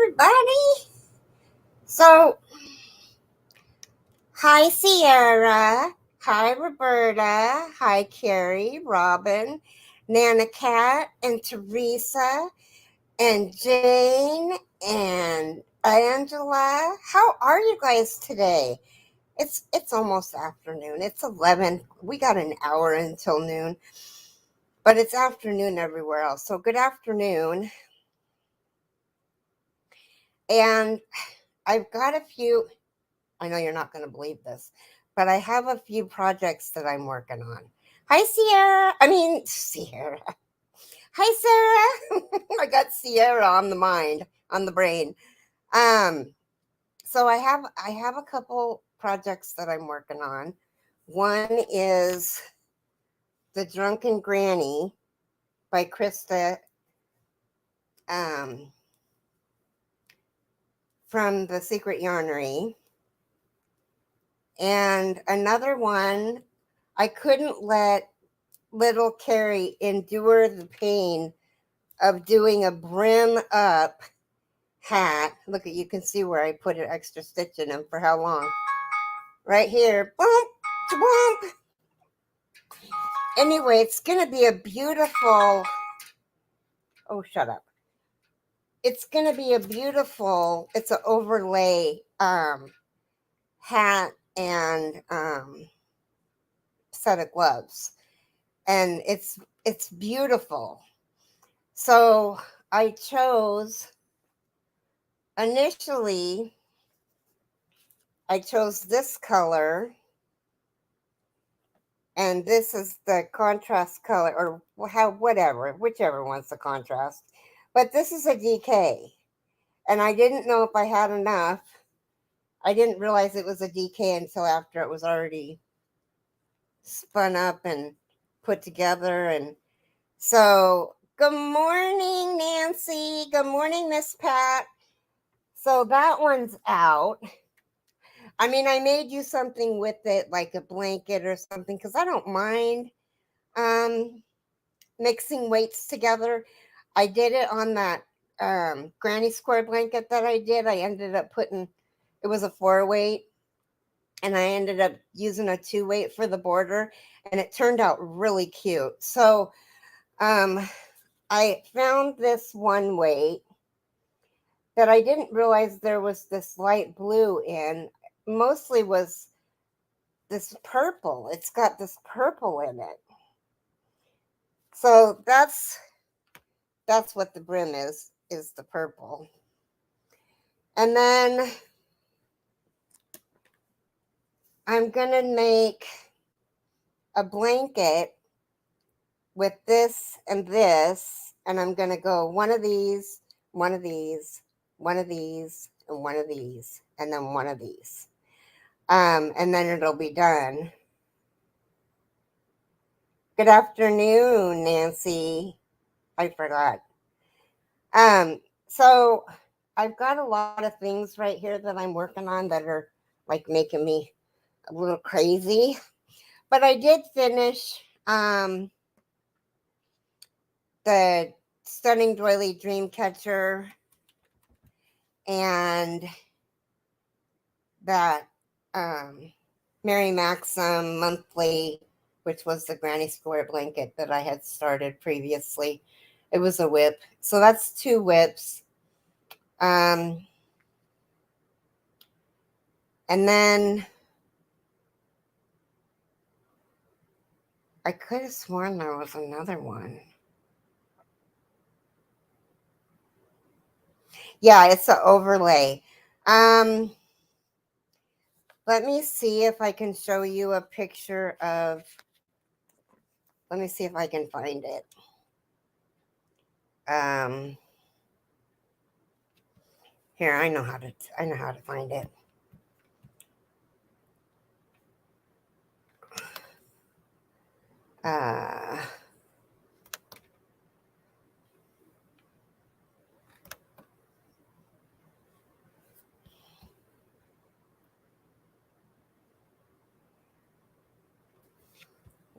everybody. So, hi, Sierra. Hi, Roberta. Hi, Keri, Robin, Nana Cat, and Teresa, and Jane, and Angela. How are you guys today? It's almost afternoon. It's 11. We got an hour until noon, but it's afternoon everywhere else. So, good afternoon. And I've got a few. I know you're not going to believe this, but I have a few projects that I'm working on. Hi, Sierra. Sierra. Hi, Sarah. I got Sierra on the mind, on the brain. So I have a couple projects that I'm working on. One is The Drunken Granny by Krista from The Secret Yarny. And another one, I couldn't let little Keri endure the pain of doing a brim up hat. Look, you can see where I put an extra stitch in them for how long. Right here. Bump, bump. Anyway, it's going to be a beautiful, oh, shut up. It's going to be a beautiful, it's an overlay hat and set of gloves. And it's beautiful. So I chose, initially, I chose this color, and this is the contrast color, or whichever one's the contrast. But this is a DK, and I didn't know if I had enough. I didn't realize it was a DK until after it was already spun up and put together. And so, good morning, Nancy. Good morning, Miss Pat. So that one's out. I made you something with it, like a blanket or something, because I don't mind mixing weights together. I did it on that granny square blanket that I did. I ended up it was a 4-weight, and I ended up using a 2-weight for the border, and it turned out really cute. So I found this 1-weight that I didn't realize there was this light blue in. Mostly was this purple. It's got this purple in it. So that's what the brim is the purple. And then I'm going to make a blanket with this, and I'm going to go one of these, one of these, one of these, and one of these, and then one of these. And then it'll be done. Good afternoon, Nancy. I forgot. So I've got a lot of things right here that I'm working on that are like making me a little crazy. But I did finish the Stunning Doily Dreamcatcher and that Mary Maxim monthly, which was the granny square blanket that I had started previously. It was a whip. So that's 2 whips. And then I could have sworn there was another one. Yeah, it's an overlay. Let me see if I can show you a picture of, let me see if I can find it. Here, I know how to find it.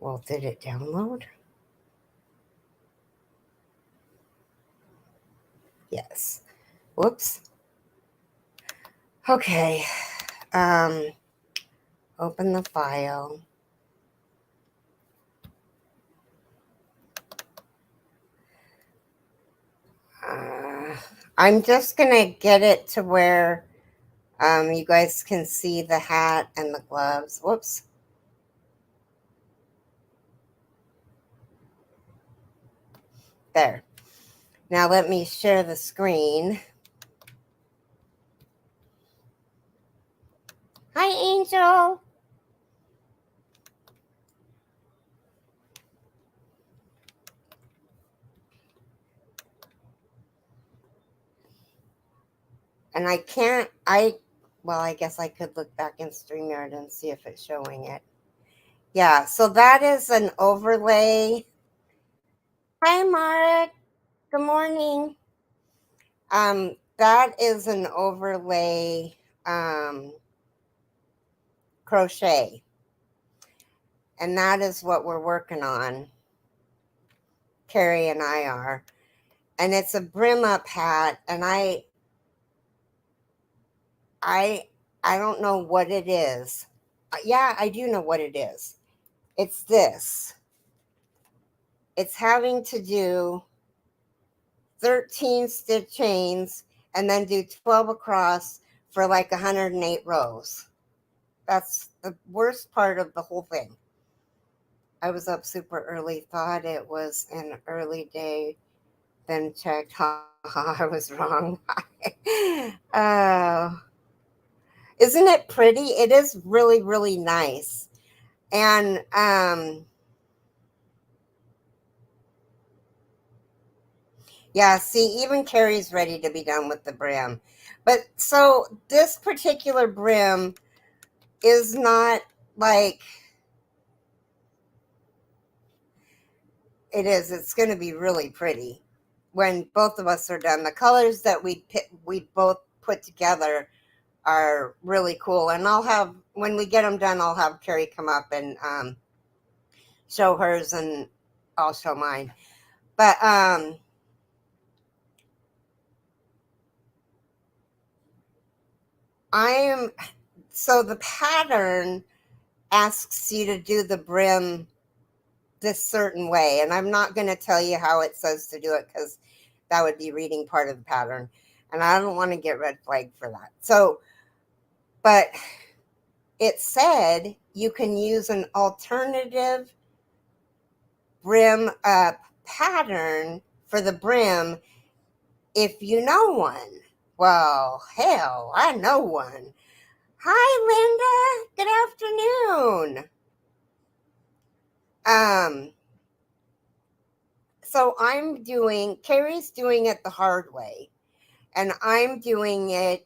Well, did it download? Yes. Whoops. Okay. Open the file. I'm just gonna get it to where you guys can see the hat and the gloves. Whoops. There. Now let me share the screen. Hi, Angel. And I can't, well, I guess I could look back in StreamYard and see if it's showing it. Yeah, so that is an overlay. Hi, Mark. Good morning. That is an overlay crochet. And that is what we're working on. Keri and I are. And it's a brim up hat, and I don't know what it is. Yeah, I do know what it is. It's this. It's having to do 13 stitch chains and then do 12 across for like 108 rows. That's the worst part of the whole thing. I was up super early, thought it was an early day, then checked. I was wrong. Isn't it pretty? It is really, really nice. And yeah, see, even Keri's ready to be done with the brim. But so this particular brim is not like it is. It's going to be really pretty when both of us are done. The colors that we both put together are really cool. And I'll have, when we get them done, I'll have Keri come up and show hers, and I'll show mine. But so the pattern asks you to do the brim this certain way, and I'm not going to tell you how it says to do it because that would be reading part of the pattern, and I don't want to get red flagged for that. So, but it said you can use an alternative brim up pattern for the brim if you know one. Well, hell, I know one. Hi, Linda. Good afternoon. So Keri's doing it the hard way, and I'm doing it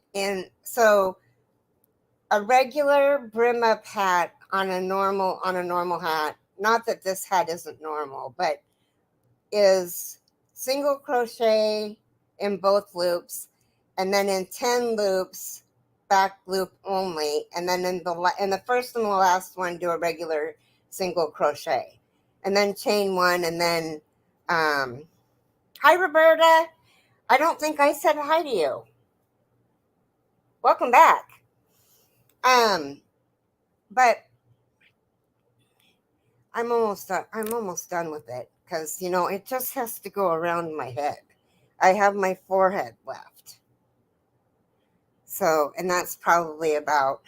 so a regular brim up hat on a normal hat, not that this hat isn't normal, but is single crochet in both loops, and then in 10 loops, back loop only, and then in the first and the last one, do a regular single crochet, and then chain one, and then hi, Roberta. I don't think I said hi to you. Welcome back. But I'm almost done with it because it just has to go around my head. I have my forehead left. So, and that's probably about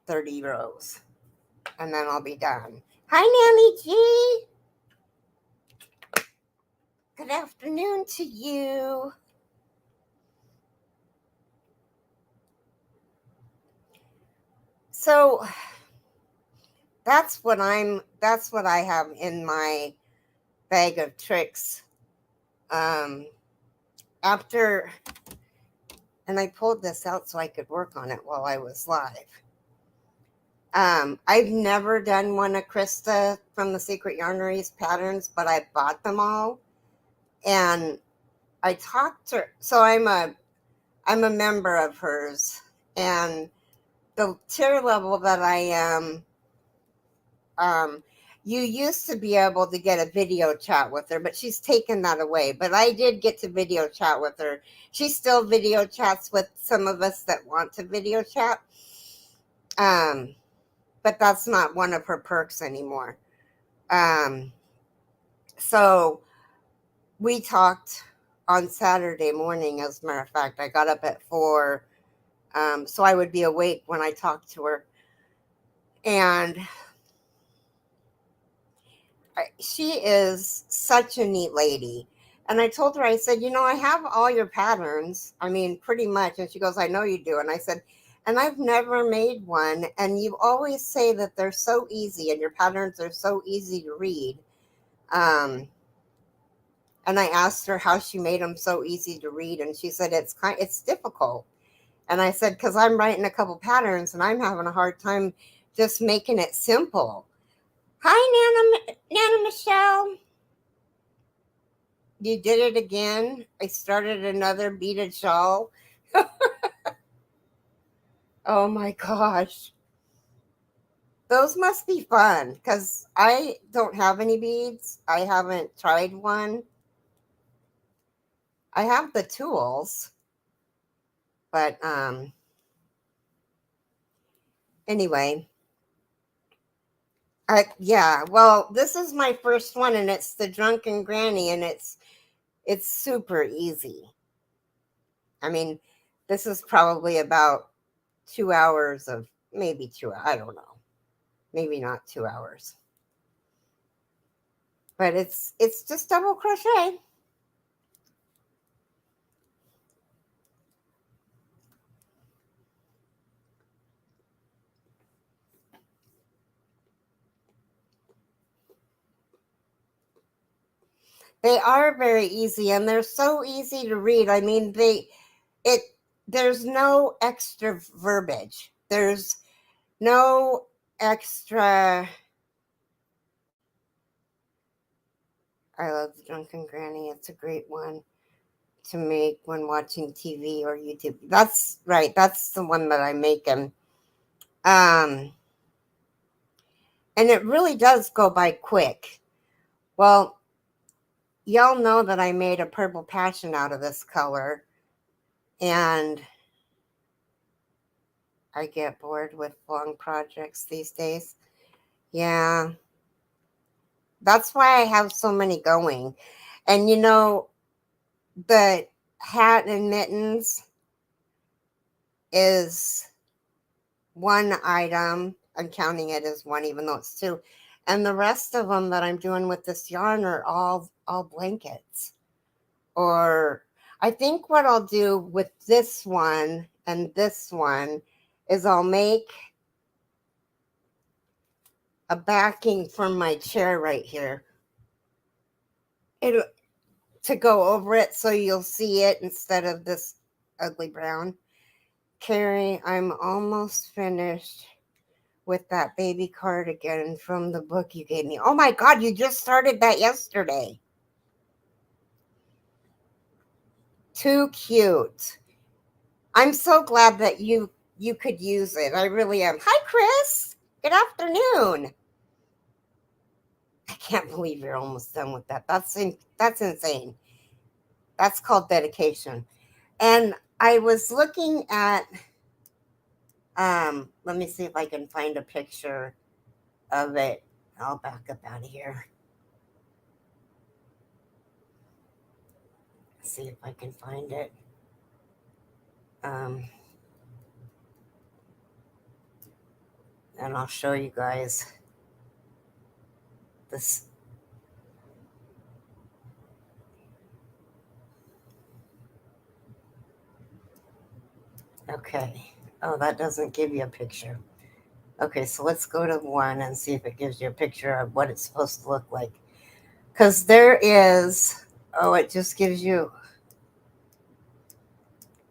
30 rows. And then I'll be done. Hi, Nanny G. Good afternoon to you. So that's what I have in my bag of tricks. And I pulled this out so I could work on it while I was live. I've never done one of Krista from the Secret Yarneries patterns, but I bought them all. And I talked to her. So I'm a member of hers. And the tier level that I am, You used to be able to get a video chat with her, but she's taken that away. But I did get to video chat with her. She still video chats with some of us that want to video chat. But that's not one of her perks anymore. So we talked on Saturday morning, as a matter of fact. I got up at 4, so I would be awake when I talked to her. And she is such a neat lady. And I told her, I said, I have all your patterns. I mean, pretty much. And she goes, I know you do. And I said, and I've never made one. And you always say that they're so easy and your patterns are so easy to read. And I asked her how she made them so easy to read. And she said, it's difficult. And I said, because I'm writing a couple patterns and I'm having a hard time just making it simple. Hi, Nana Michelle. You did it again. I started another beaded shawl. Oh my gosh. Those must be fun because I don't have any beads. I haven't tried one. I have the tools. But anyway. Yeah, well, this is my first one and it's the Drunken Granny and it's super easy. I mean, this is probably about 2 hours of maybe 2, I don't know. Maybe not 2 hours. But it's just double crochet. They are very easy and they're so easy to read. I mean, there's no extra verbiage. There's no extra. I love the Drunken Granny. It's a great one to make when watching TV or YouTube. That's right. That's the one that I'm making. And it really does go by quick. Well, y'all know that I made a purple passion out of this color. And I get bored with long projects these days. Yeah. That's why I have so many going. And the hat and mittens is one item. I'm counting it as one, even though it's 2. And the rest of them that I'm doing with this yarn are all blankets. Or I think what I'll do with this one and this one is I'll make a backing from my chair right here. It'll to go over it so you'll see it instead of this ugly brown. Keri, I'm almost finished with that baby cardigan from the book you gave me. Oh my God, you just started that yesterday. Too cute. I'm so glad that you could use it. I really am. Hi, Chris. Good afternoon. I can't believe you're almost done with that. That's insane. That's called dedication. And I was looking at let me see if I can find a picture of it. I'll back up out of here. See if I can find it. And I'll show you guys this. Okay. Oh, that doesn't give you a picture. Okay, so let's go to one and see if it gives you a picture of what it's supposed to look like. Because there is, it just gives you.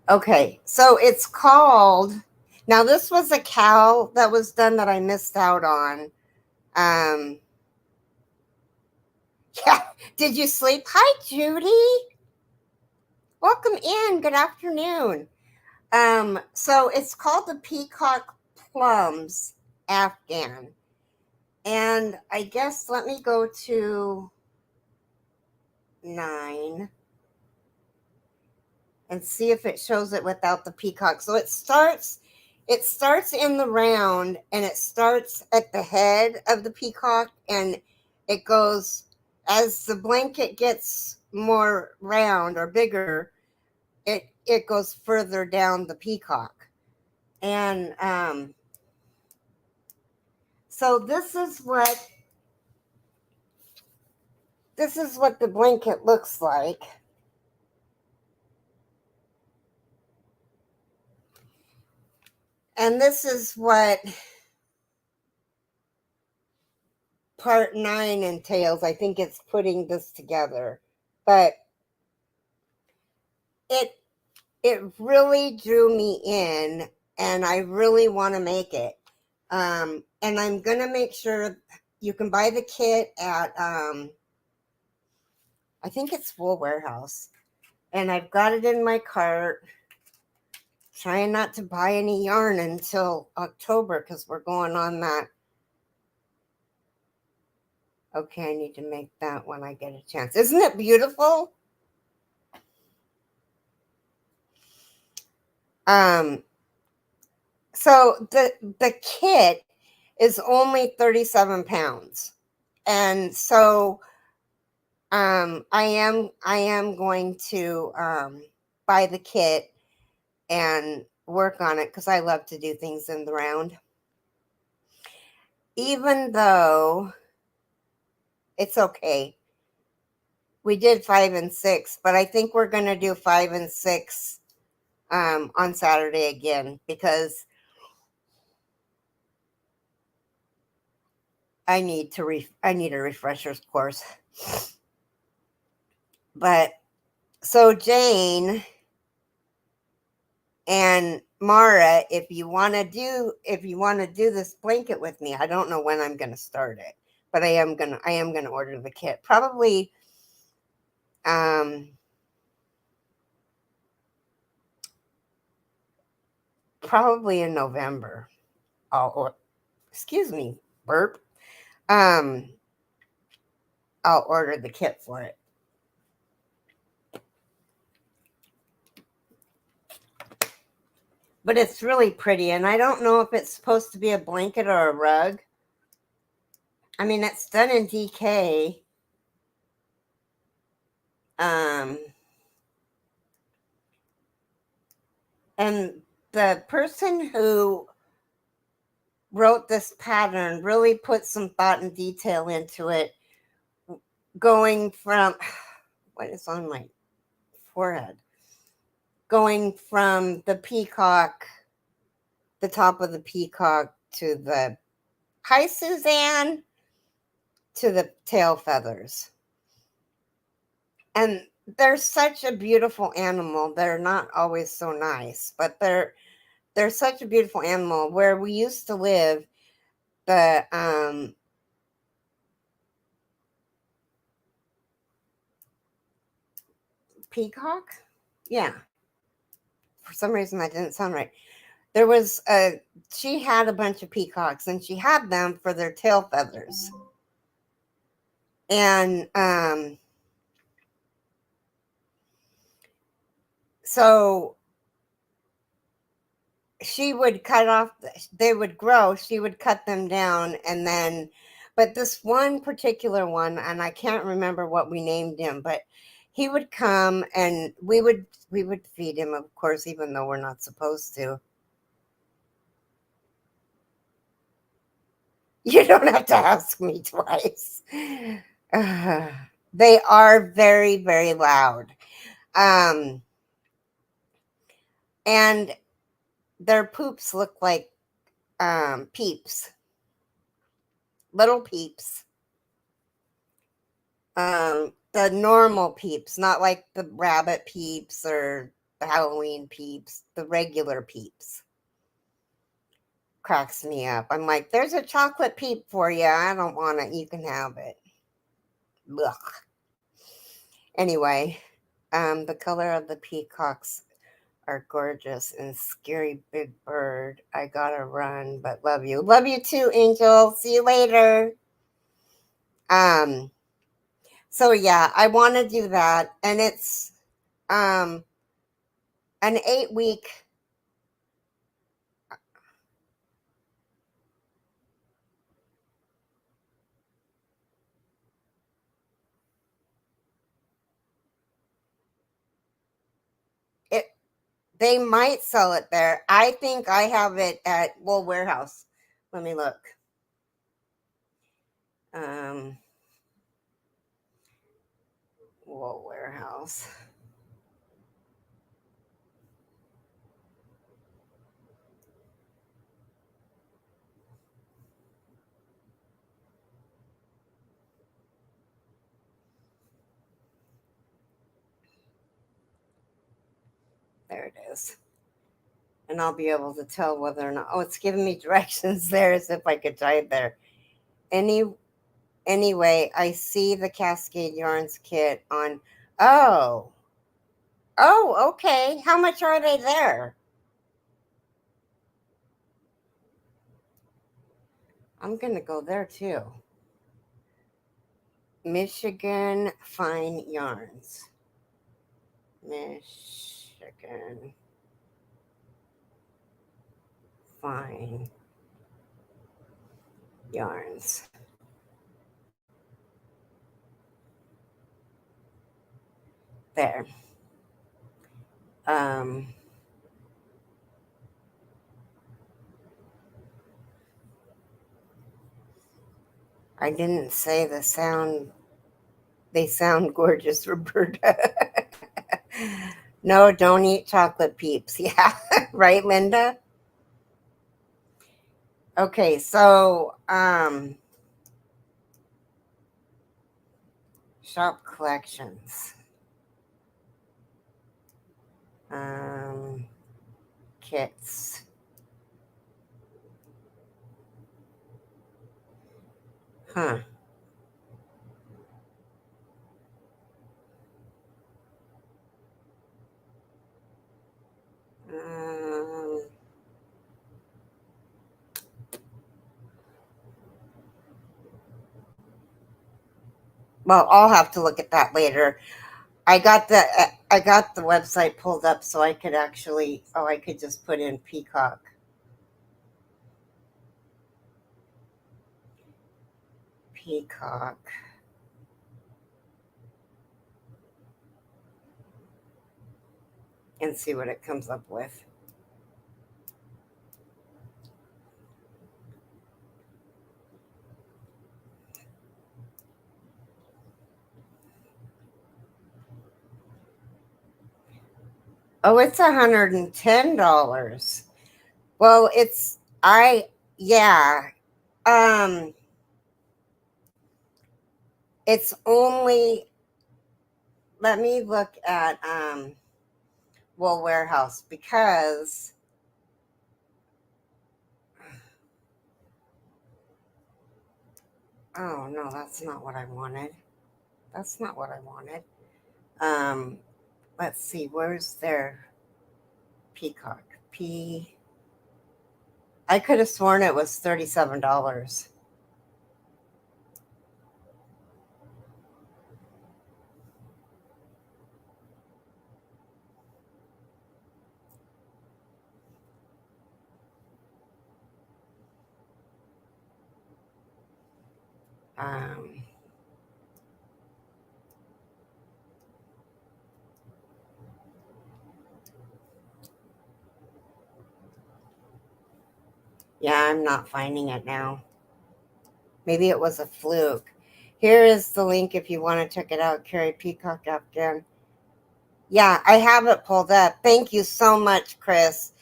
Okay, so it's called, now this was a cowl that was done that I missed out on. Yeah, did you sleep? Hi, Judy. Welcome in. Good afternoon. So it's called the Peacock Plums Afghan. And I guess let me go to 9 and see if it shows it without the peacock. So it starts in the round, and it starts at the head of the peacock, and it goes as the blanket gets more round or bigger, it goes further down the peacock. And so this is what the blanket looks like. And this is what part 9 entails. I think it's putting this together. But it it really drew me in, and I really want to make it. And I'm gonna make sure you can buy the kit at I think it's Wool Warehouse. And I've got it in my cart. Trying not to buy any yarn until October because we're going on that. Okay, I need to make that when I get a chance. Isn't it beautiful? So the kit is only 37 pounds. And so I am going to buy the kit and work on it because I love to do things in the round. Even though it's okay. We did 5 and 6, but I think we're going to do 5 and 6 on Saturday again because I need a refresher's course. But so Jane and Mara, if you want to do this blanket with me, I don't know when I'm going to start it, but I am going to order the kit probably probably in November. Excuse me, burp. I'll order the kit for it. But it's really pretty, and I don't know if it's supposed to be a blanket or a rug. I mean, it's done in DK. And the person who wrote this pattern really put some thought and detail into it, going from what is on my forehead, going from the peacock, the top of the peacock to the hi Suzanne, to the tail feathers. And they're such a beautiful animal. They're not always so nice, but they're such a beautiful animal. Where we used to live, the peacock, yeah. For some reason that didn't sound right. There was she had a bunch of peacocks, and she had them for their tail feathers. And so she would cut off, they would grow, she would cut them down, and then, but this one particular one, and I can't remember what we named him, but he would come and we would feed him, of course, even though we're not supposed to. You don't have to ask me twice. They are very, very loud. And their poops look like peeps, little peeps. The normal peeps, not like the rabbit peeps or the Halloween peeps, the regular peeps. Cracks me up. I'm like, there's a chocolate peep for you. I don't want it. You can have it. Ugh. Anyway, the color of the peacocks are gorgeous and scary big bird. I gotta run, but love you. Love you too, Angel. See you later. Um, so yeah, I want to do that. And it's um an 8-week. It They might sell it there. I think I have it at Wool Warehouse. Let me look. Um, Wool Warehouse. There it is. And I'll be able to tell whether or not. Oh, it's giving me directions there as if I could type there. Anyway, I see the Cascade Yarns kit on. Oh, okay. How much are they there? I'm gonna go there too. Michigan Fine Yarns. Michigan Fine Yarns. There. Um, I didn't say the sound. They sound gorgeous, Roberta. No, don't eat chocolate peeps. Yeah, right, Linda? Okay, so shop collections. Um Kits. Huh. Um, well, I'll have to look at that later. I got the website pulled up so I could actually. Oh, I could just put in Peacock. Peacock. And see what it comes up with. Oh, it's $110. Well, yeah. Um, it's only. Let me look at Wool Warehouse because. Oh no, that's not what I wanted. That's not what I wanted. Um, let's see. Where's their Peacock? I could have sworn it was $37. Um, yeah, I'm not finding it now. Maybe it was a fluke. Here is the link if you want to check it out. Keri Peacock Afghan. Yeah, I have it pulled up. Thank you so much, Chris.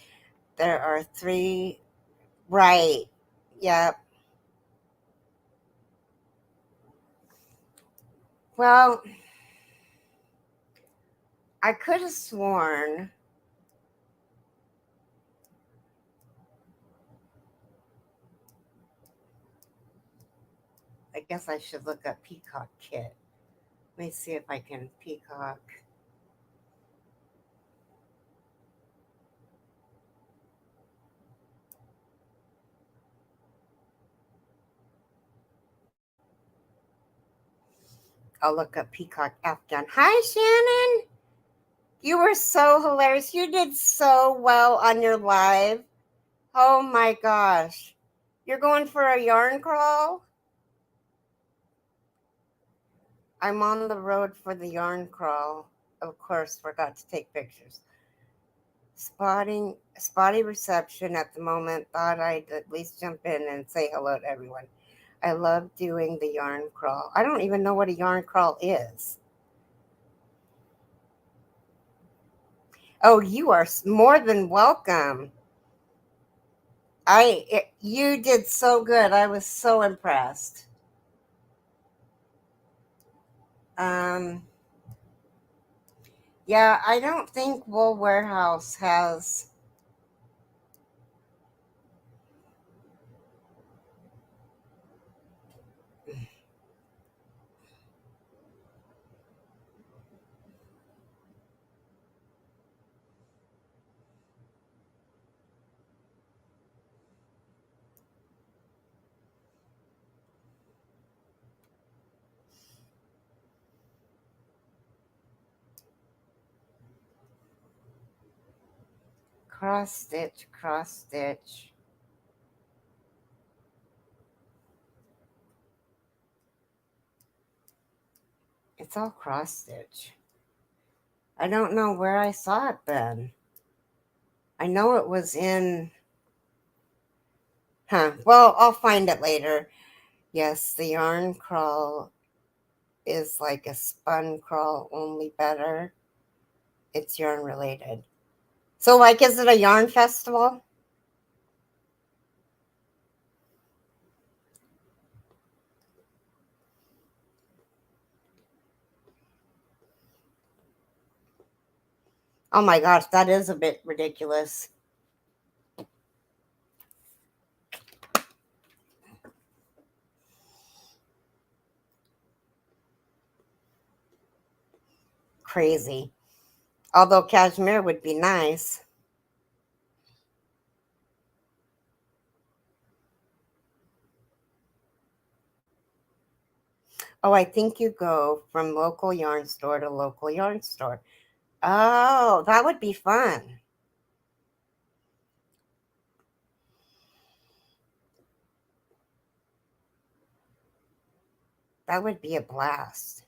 There are 3. Right. Yeah. Well, I could have sworn. I guess I should look up Peacock Kit. Let me see if I can Peacock. I'll look up Peacock Afghan. Hi, Shannon. You were so hilarious. You did so well on your live. Oh my gosh. You're going for a yarn crawl? I'm on the road for the yarn crawl. Of course, forgot to take pictures. Spotty reception at the moment. Thought I'd at least jump in and say hello to everyone. I love doing the yarn crawl. I don't even know what a yarn crawl is. Oh, you are more than welcome. You did so good. I was so impressed. Yeah, I don't think Wool Warehouse has. Cross stitch, cross stitch. It's all cross stitch. I don't know where I saw it then. I know it was in. Well, I'll find it later. Yes, the yarn crawl is like a spun crawl, only better. It's yarn related. So, like, is it a yarn festival? Oh my gosh, that is a bit ridiculous. Crazy. Although cashmere would be nice. Oh, I think you go from local yarn store to local yarn store. Oh, that would be fun. That would be a blast.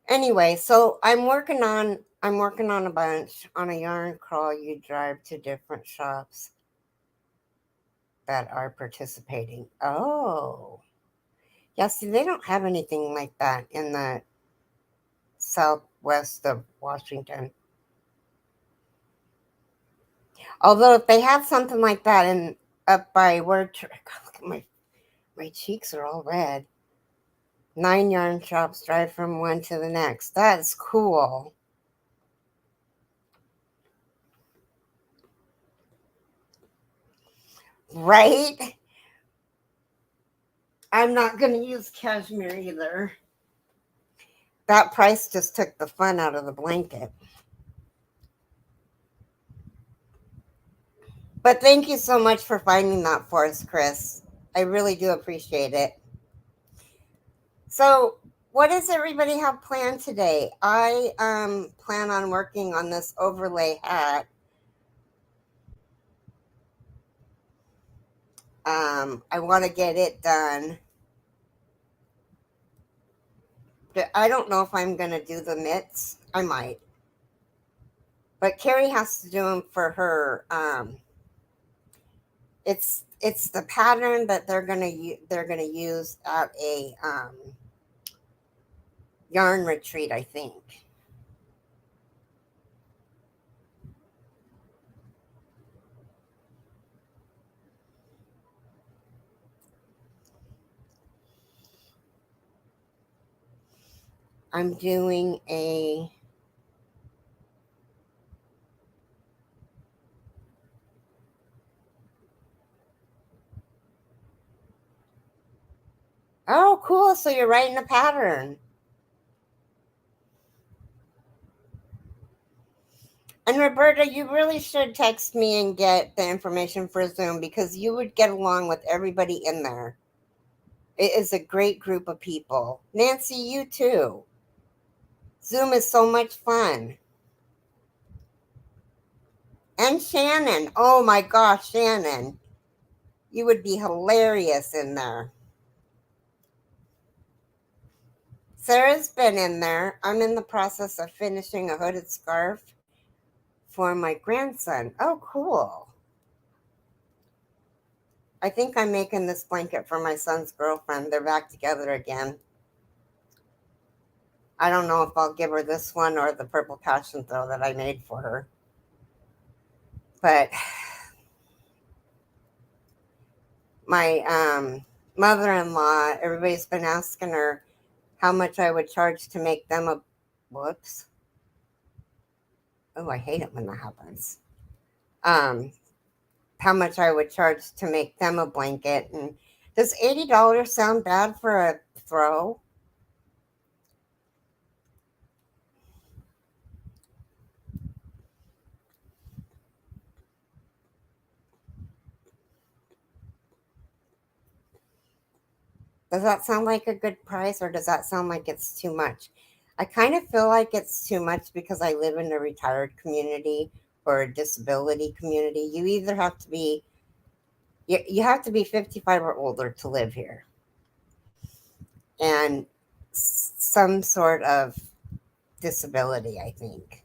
Anyway, so I'm working on a bunch on a yarn crawl. You drive to different shops that are participating. Oh. Yeah, see, they don't have anything like that in the southwest of Washington. Although if they had something like that in up by where look at my cheeks are all red. 9 yarn shops, drive from one to the next. That's cool. Right? I'm not going to use cashmere either. That price just took the fun out of the blanket. But thank you so much for finding that for us, Chris. I really do appreciate it. So, what does everybody have planned today? I plan on working on this overlay hat. I want to get it done. But I don't know if I'm going to do the mitts. I might. But Keri has to do them for her. It's the pattern that they're gonna use at a yarn retreat, I think. I'm doing a oh cool, so you're writing a pattern. And Roberta, you really should text me and get the information for Zoom because you would get along with everybody in there. It is a great group of people. Nancy, you too. Zoom is so much fun. And Shannon. Oh my gosh, Shannon. You would be hilarious in there. Sarah's been in there. I'm in the process of finishing a hooded scarf for my grandson. Oh, cool. I think I'm making this blanket for my son's girlfriend. They're back together again. I don't know if I'll give her this one or the purple passion throw that I made for her. But my mother-in-law, everybody's been asking her how much I would charge to make them a... Whoops. Oh, I hate it when that happens. How much I would charge to make them a blanket. And does $80 sound bad for a throw? Does that sound like a good price, or does that sound like it's too much? I kind of feel like it's too much because I live in a retired community or a disability community. You either have to be you have to be 55 or older to live here, and some sort of disability, I think.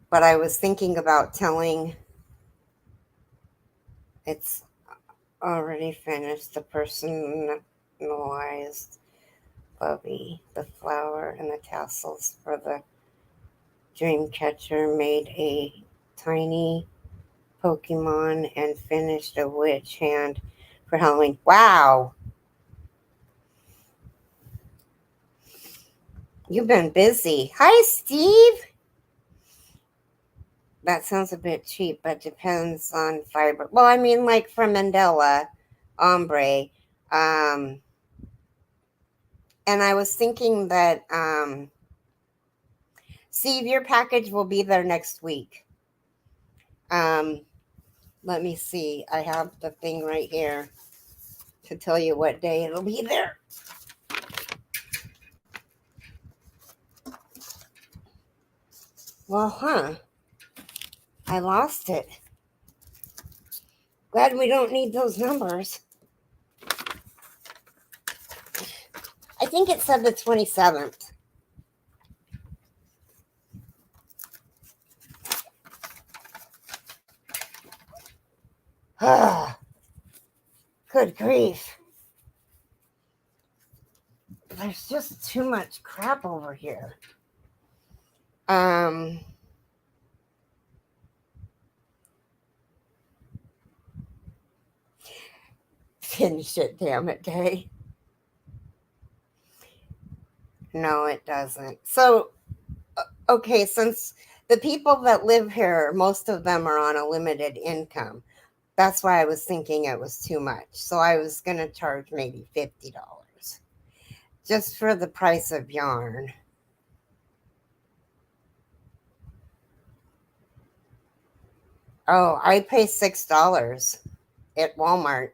But I was thinking about telling... It's already finished. The personalized Bubby, the flower and the tassels for the dream catcher, made a tiny Pokemon and finished a witch hand for Halloween. Wow. You've been busy. Hi, Steve. That sounds a bit cheap, but depends on fiber. Well, I mean, like from Mandela, ombre. And I was thinking that, Steve, your package will be there next week. Let me see. I have the thing right here to tell you what day it'll be there. Well, I lost it. Glad we don't need those numbers. I think it said the 27th. Good grief. There's just too much crap over here. Finish it, damn it, Day. No, it doesn't. So, okay, since the people that live here, most of them are on a limited income. That's why I was thinking it was too much. So I was going to charge maybe $50 just for the price of yarn. Oh, I pay $6 at Walmart.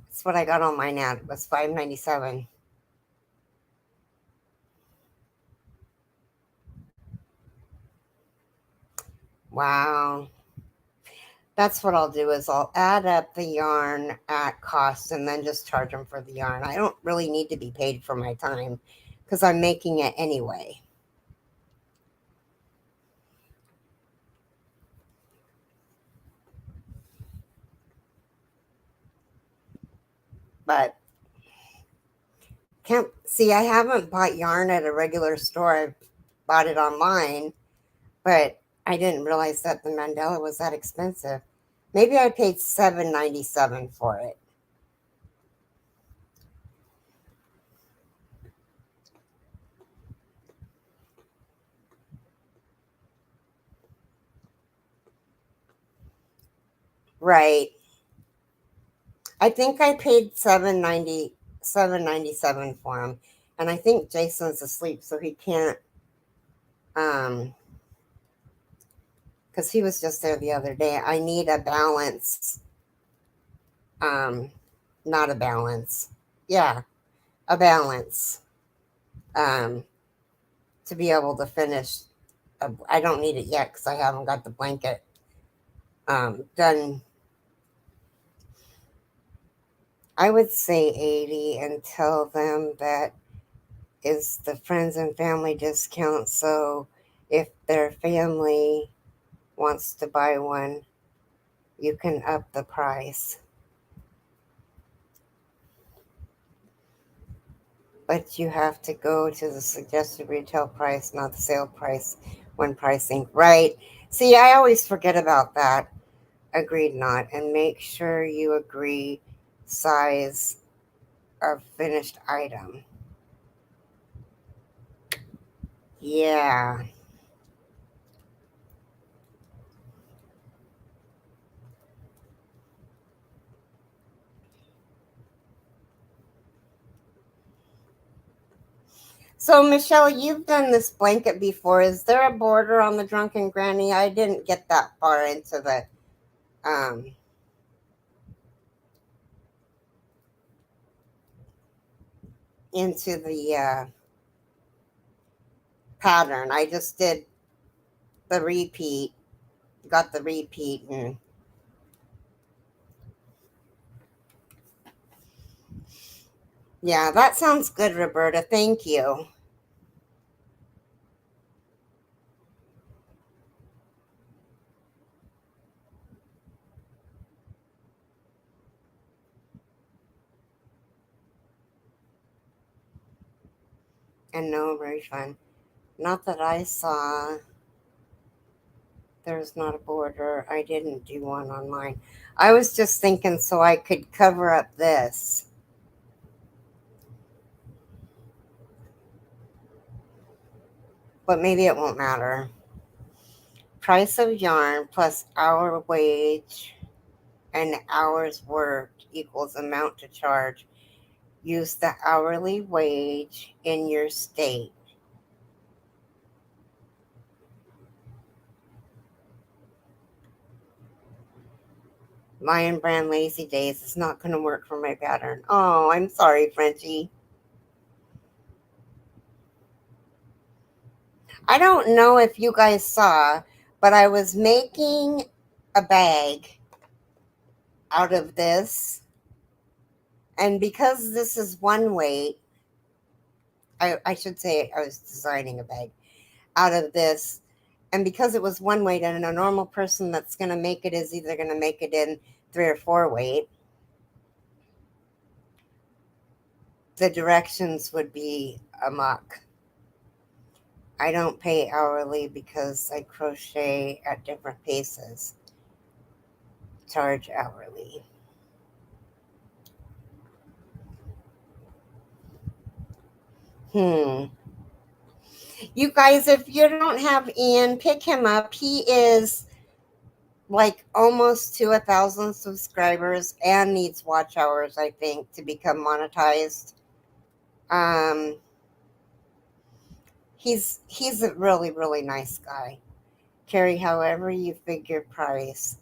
That's what I got on mine at. It was $5.97. Wow. That's what I'll do is I'll add up the yarn at cost and then just charge them for the yarn. I don't really need to be paid for my time because I'm making it anyway. But can't see, I haven't bought yarn at a regular store. I've bought it online, but I didn't realize that the Mandela was that expensive. Maybe I paid $7.97 for it. Right. I think I paid $7.97 for him. And I think Jason's asleep, so he can't because he was just there the other day. I need a balance. Um, not a balance. Yeah, a balance. Um, to be able to finish. I don't need it yet because I haven't got the blanket done. I would say 80 and tell them that is the friends and family discount. So if their family wants to buy one, you can up the price. But you have to go to the suggested retail price, not the sale price when pricing. Right. See, I always forget about that. Agreed not. And make sure you agree size of finished item. Yeah. So, Michelle, you've done this blanket before. Is there a border on the Drunken Granny? I didn't get that far um into the pattern. I just did the repeat, got the repeat, and yeah, that sounds good, Roberta. Thank you. And no refund. Not that I saw. There's not a border. I didn't do one on mine. I was just thinking so I could cover up this. But maybe it won't matter. Price of yarn plus hour wage and hours worked equals amount to charge. Use the hourly wage in your state. Lion Brand Lazy Days is not going to work for my pattern. Oh, I'm sorry, Frenchie. I don't know if you guys saw, but I was making a bag out of this. And because this is one weight, I should say I was designing a bag out of this. And because it was one weight, and a normal person that's going to make it is either going to make it in 3 or 4 weight, the directions would be amok. I don't pay hourly because I crochet at different paces. Charge hourly. Hmm. You guys, if you don't have Ian, pick him up. He is like almost to 1,000 subscribers and needs watch hours, I think, to become monetized. Um, he's a really really nice guy. Keri, however you figure price.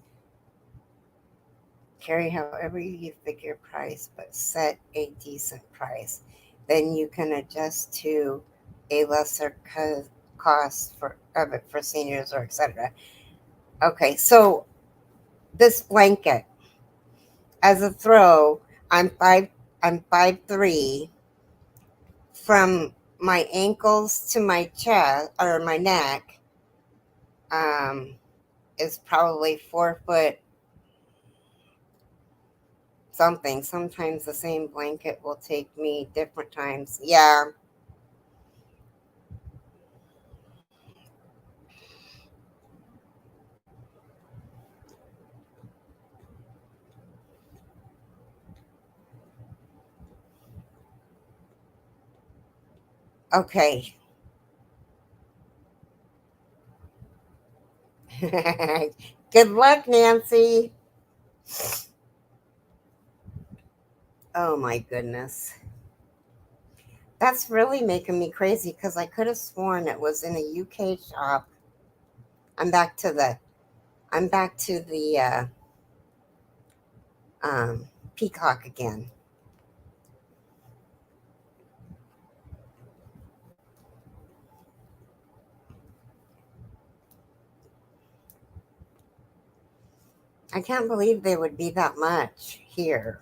Keri, however you figure price, but set a decent price. Then you can adjust to a lesser cost for of it for seniors or etc. Okay, so this blanket as a throw, I'm 5'3". From my ankles to my chest or my neck, um, is probably 4 foot something. Sometimes the same blanket will take me different times. Yeah. Okay. Good luck, Nancy. Oh my goodness. That's really making me crazy because I could have sworn it was in a UK shop. I'm back to the I'm back to the peacock again. I can't believe they would be that much here.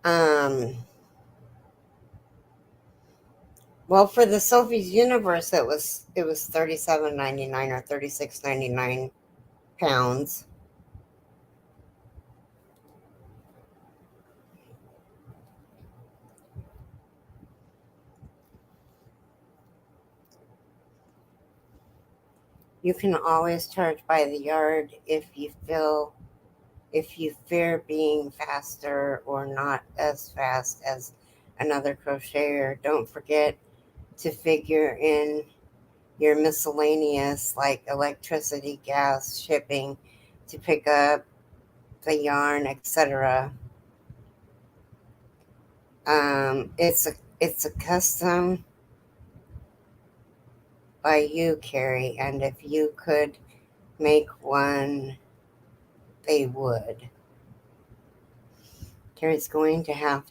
Um, well, for the Sophie's Universe, it was $37.99 or £36.99. You can always charge by the yard if you fear being faster or not as fast as another crocheter. Don't forget to figure in your miscellaneous like electricity, gas, shipping to pick up the yarn, etc. It's a custom by you, Keri, and if you could make one, they would. Keri's going to have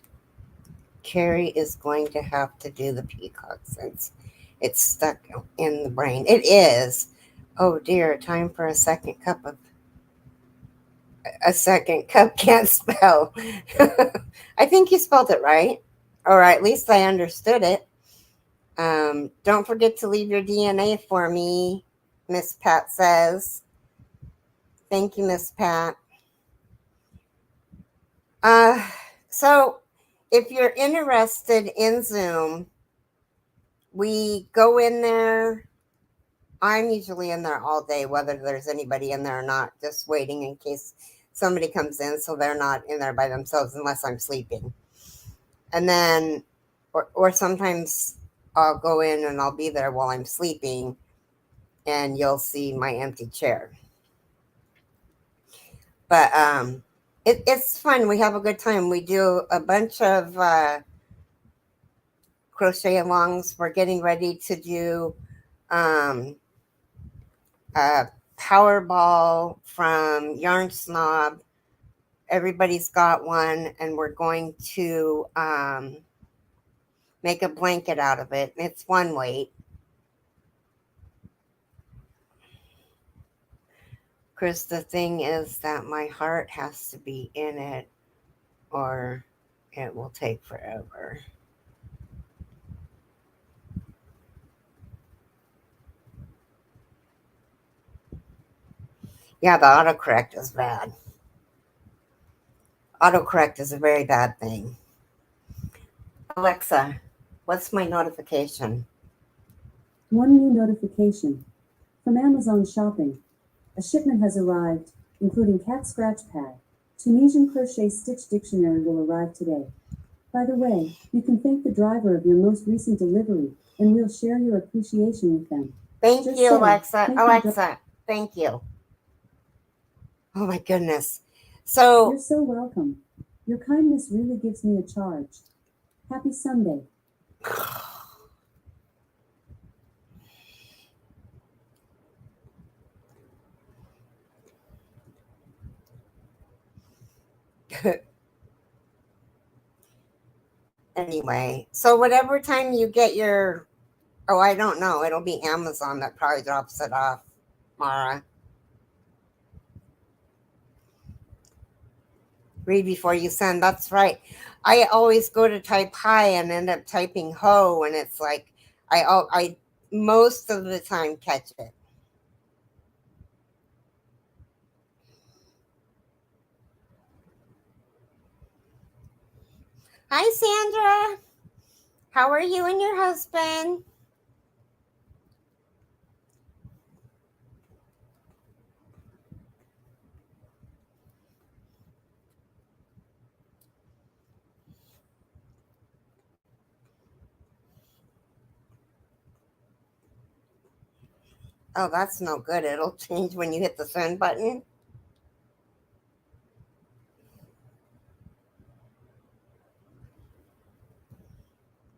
Keri is going to have to do the peacock since it's stuck in the brain. It is. Oh dear, time for a second cup can't spell. I think you spelled it right. Or at least I understood it. Don't forget to leave your DNA for me, Miss Pat says. Thank you, Miss Pat. Uh, so if you're interested in Zoom, we go in there. I'm usually in there all day, whether there's anybody in there or not, just waiting in case somebody comes in so they're not in there by themselves unless I'm sleeping. And then, or sometimes I'll go in and I'll be there while I'm sleeping and you'll see my empty chair. But it's fun. We have a good time. We do a bunch of crochet alongs. We're getting ready to do a Powerball from Yarn Snob. Everybody's got one, and we're going to make a blanket out of it. It's one weight. Chris, the thing is that my heart has to be in it, or it will take forever. Yeah, the autocorrect is bad. Autocorrect is a very bad thing. Alexa, what's my notification? One new notification from Amazon Shopping. A shipment has arrived, including cat scratch pad. Tunisian crochet stitch dictionary will arrive today. By the way, you can thank the driver of your most recent delivery, and we'll share your appreciation with them. Thank you, Alexa. Alexa, thank you. Oh my goodness. So you're so welcome. Your kindness really gives me a charge. Happy Sunday. Anyway, so whatever time you get your, oh, I don't know. It'll be Amazon that probably drops it off, Mara. Read before you send. That's right. I always go to type hi and end up typing ho, and it's like I most of the time catch it. Hi, Sandra. How are you and your husband? Oh, that's no good. It'll change when you hit the send button.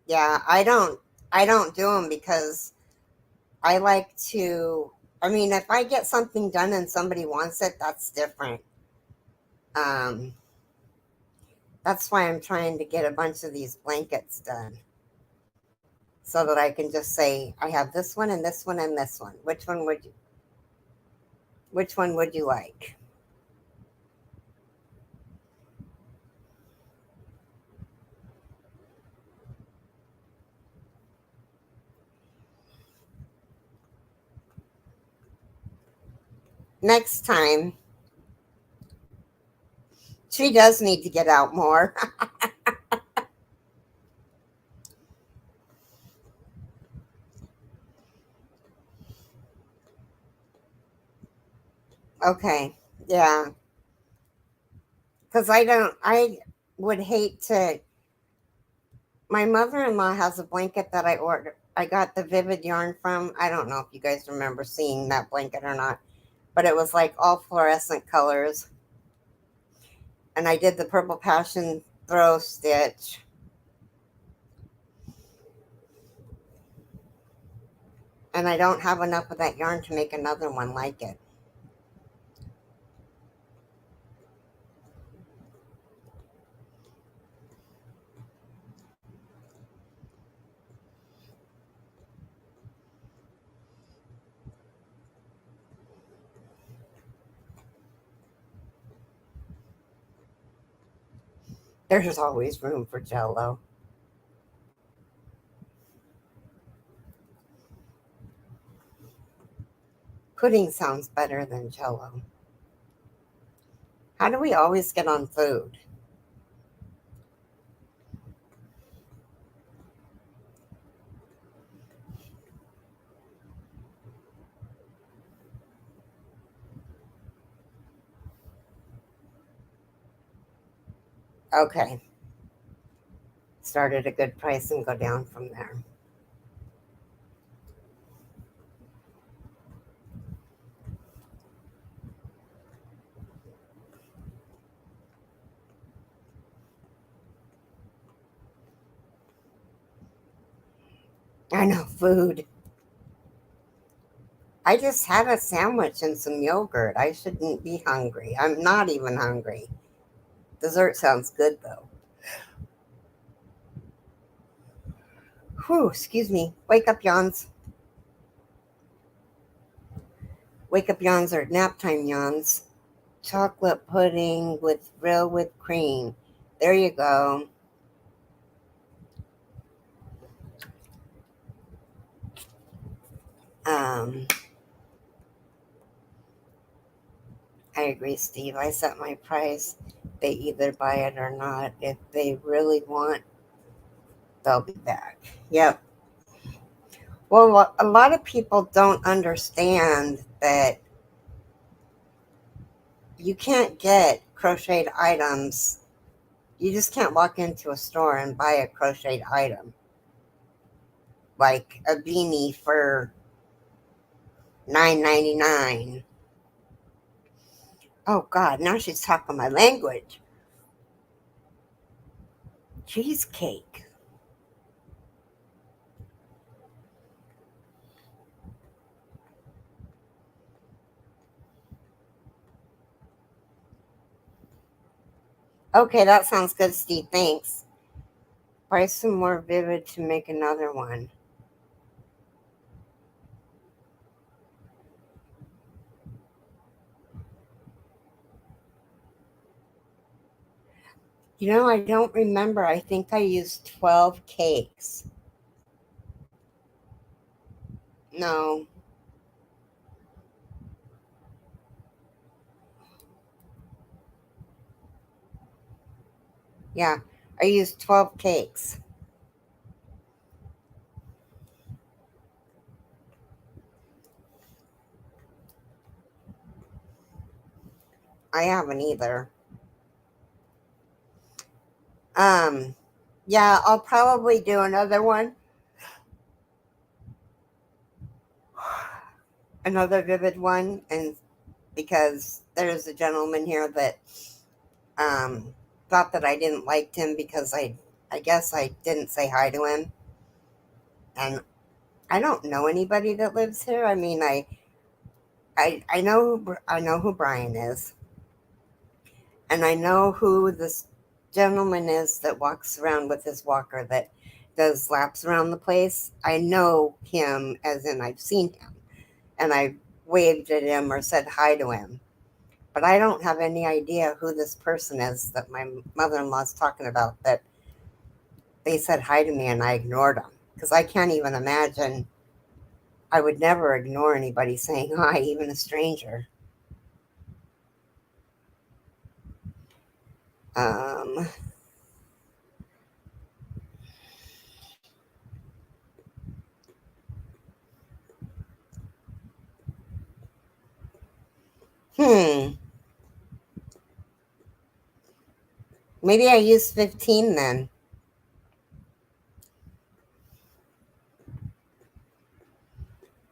Yeah, I don't I don't do them because I like to, I mean, if I get something done and somebody wants it, that's different. Um, that's why I'm trying to get a bunch of these blankets done so that I can just say, I have this one and this one and this one. Which one would you like? Next time, she does need to get out more. Okay. Yeah. Because I would hate to. My mother in law has a blanket that I ordered. I got the Vivid yarn from. I don't know if you guys remember seeing that blanket or not, but it was like all fluorescent colors. And I did the Purple Passion throw stitch. And I don't have enough of that yarn to make another one like it. There's always room for Jello. Pudding sounds better than Jello. How do we always get on food? Okay. Start at a good price and go down from there. I know, food. I just had a sandwich and some yogurt. I shouldn't be hungry. I'm not even hungry. Dessert sounds good though. Whew, excuse me. Wake up yawns. Wake up yawns are nap time yawns. Chocolate pudding with real whipped cream. There you go. Um, I agree, Steve. I set my price. They either buy it or not. If they really want, they'll be back. Yep. Well, a lot of people don't understand that you can't get crocheted items. You just can't walk into a store and buy a crocheted item like a beanie for $9.99. Oh God! Now she's talking my language. Cheesecake. Okay, that sounds good, Steve. Thanks. Buy some more Vivid to make another one. You know, I don't remember. I think I used 12 cakes. No. Yeah, I used 12 cakes. I haven't either. Um, yeah, I'll probably do another one. Another Vivid one, and because there's a gentleman here that um thought that I didn't like him because I guess I didn't say hi to him. and I don't know anybody that lives here. I mean, I know who Brian is, and I know who this gentleman is that walks around with his walker that does laps around the place. I know him, as in I've seen him, and I waved at him or said hi to him. But I don't have any idea who this person is that my mother-in-law's talking about, that they said hi to me and I ignored them. Because I can't even imagine. I would never ignore anybody saying hi, even a stranger. Um, hmm. Maybe I used 15 then.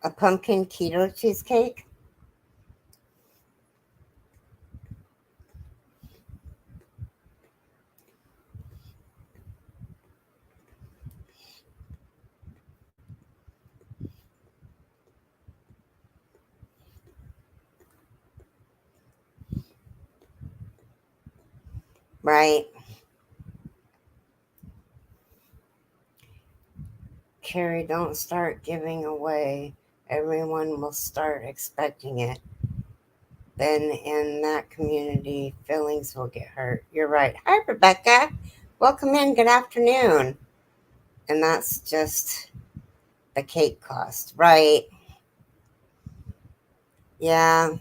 A pumpkin keto cheesecake? Right. Keri, don't start giving away. Everyone will start expecting it. Then in that community, feelings will get hurt. You're right. Hi, Rebecca. Welcome in. Good afternoon. And that's just the cake cost, right? Yeah.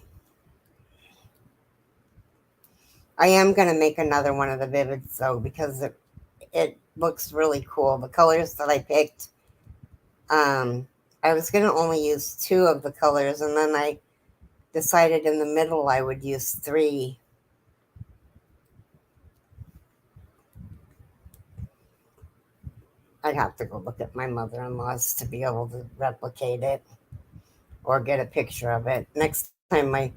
I am going to make another one of the Vivids, though, because it looks really cool. The colors that I picked, I was going to only use 2 of the colors, and then I decided in the middle I would use 3. I'd have to go look at my mother-in-law's to be able to replicate it or get a picture of it. Next time my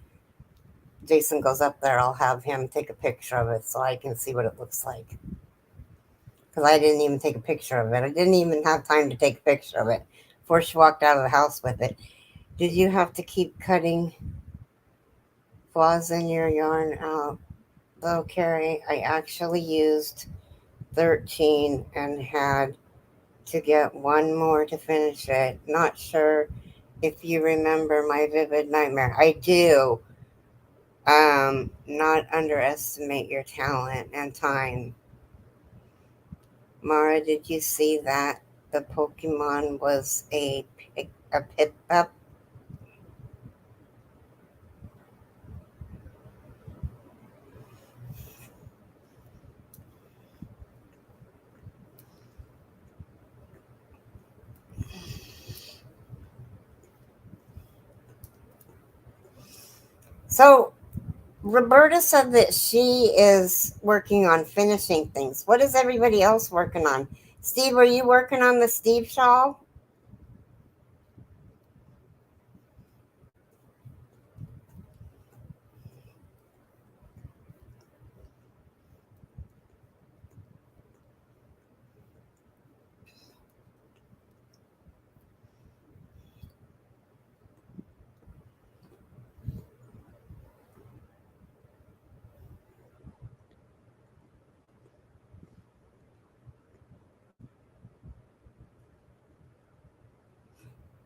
Jason goes up there, I'll have him take a picture of it so I can see what it looks like. Because I didn't even take a picture of it. I didn't even have time to take a picture of it before she walked out of the house with it. Did you have to keep cutting flaws in your yarn out? Though, Keri, I actually used 13 and had to get one more to finish it. Not sure if you remember my vivid nightmare. I do. Not underestimate your talent and time. Mara, did you see that the Pokemon was a pit pup? So Roberta said that she is working on finishing things. What is everybody else working on? Steve, are you working on the Steve shawl?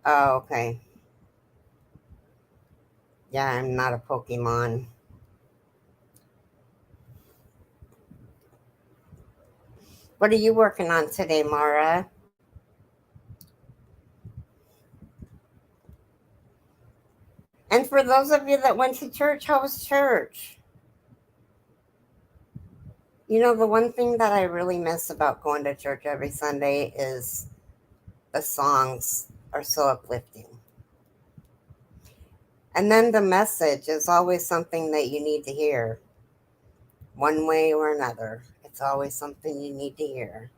Oh, okay. Yeah, I'm not a Pokemon. What are you working on today, Mara? And for those of you that went to church, how was church? You know, the one thing that I really miss about going to church every Sunday is the songs are so uplifting. And then the message is always something that you need to hear, one way or another. It's always something you need to hear.